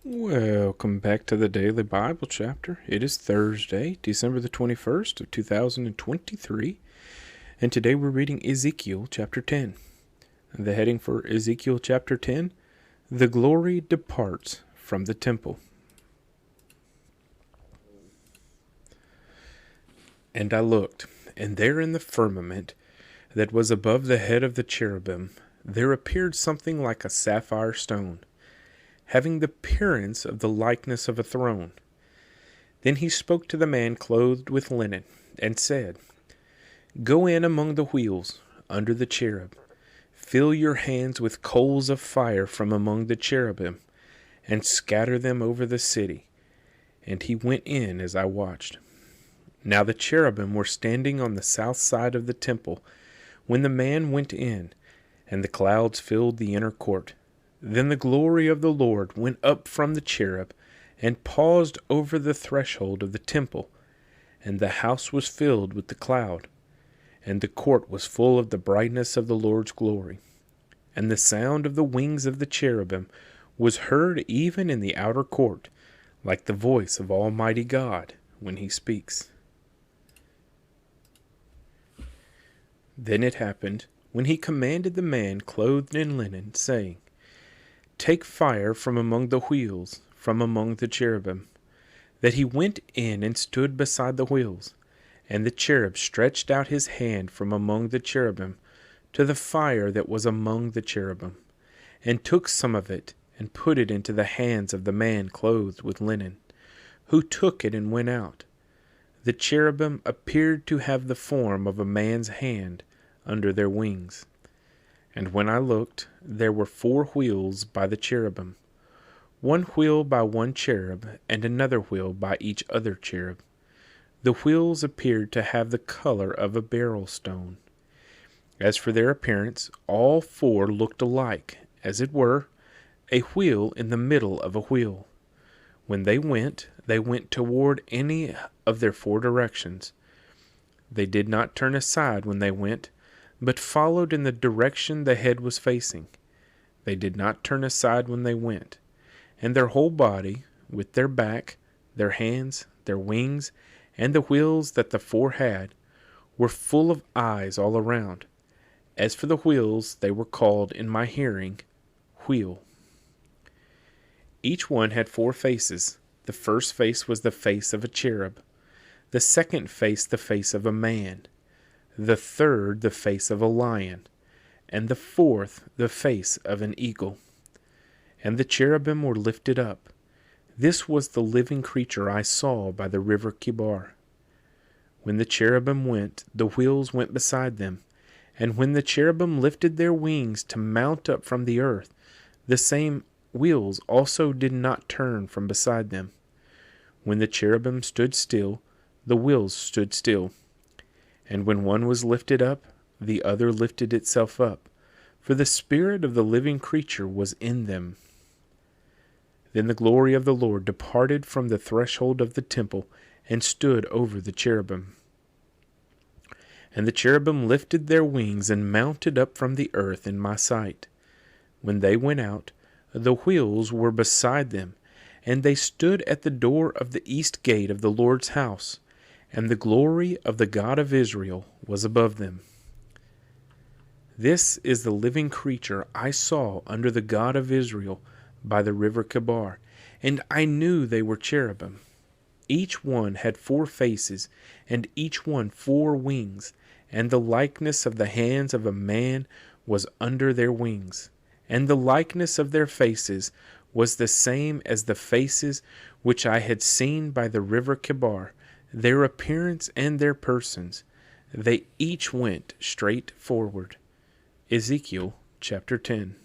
Welcome back to the Daily Bible Chapter. It is Thursday, December the 21st of 2023, and today we're reading Ezekiel chapter 10. The heading for Ezekiel chapter 10, The Glory Departs from the Temple. And I looked, and there in the firmament that was above the head of the cherubim, there appeared something like a sapphire stone, having the appearance of the likeness of a throne. Then he spoke to the man clothed with linen, and said, Go in among the wheels, under the cherub. Fill your hands with coals of fire from among the cherubim, and scatter them over the city. And he went in as I watched. Now the cherubim were standing on the south side of the temple, when the man went in, and the clouds filled the inner court. Then the glory of the Lord went up from the cherub, and paused over the threshold of the temple, and the house was filled with the cloud, and the court was full of the brightness of the Lord's glory. And the sound of the wings of the cherubim was heard even in the outer court, like the voice of Almighty God when he speaks. Then it happened, when he commanded the man clothed in linen, saying, Take fire from among the wheels, from among the cherubim, that he went in and stood beside the wheels. And the cherub stretched out his hand from among the cherubim to the fire that was among the cherubim, and took some of it, and put it into the hands of the man clothed with linen, who took it and went out. The cherubim appeared to have the form of a man's hand under their wings. And when I looked, there were 4 wheels by the cherubim, 1 wheel by one cherub, and another wheel by each other cherub. The wheels appeared to have the color of a beryl stone. As for their appearance, all 4 looked alike, as it were, a wheel in the middle of a wheel. When they went toward any of their 4 directions. They did not turn aside when they went, but followed in the direction the head was facing. They did not turn aside when they went, and their whole body, with their back, their hands, their wings, and the wheels that the 4 had, were full of eyes all around. As for the wheels, they were called in my hearing, wheel. Each one had 4 faces. The first face was the face of a cherub, the second face the face of a man, the third the face of a lion, and the fourth the face of an eagle. And the cherubim were lifted up. This was the living creature I saw by the river Kibar. When the cherubim went, the wheels went beside them. And when the cherubim lifted their wings to mount up from the earth, the same wheels also did not turn from beside them. When the cherubim stood still, the wheels stood still. And when one was lifted up, the other lifted itself up, for the spirit of the living creature was in them. Then the glory of the Lord departed from the threshold of the temple, and stood over the cherubim. And the cherubim lifted their wings, and mounted up from the earth in my sight. When they went out, the wheels were beside them, and they stood at the door of the east gate of the Lord's house, and the glory of the God of Israel was above them. This is the living creature I saw under the God of Israel by the river Kibar, and I knew they were cherubim. Each one had 4 faces, and each one 4 wings, and the likeness of the hands of a man was under their wings, and the likeness of their faces was the same as the faces which I had seen by the river Kibar, their appearance and their persons. They each went straight forward. Ezekiel chapter 10.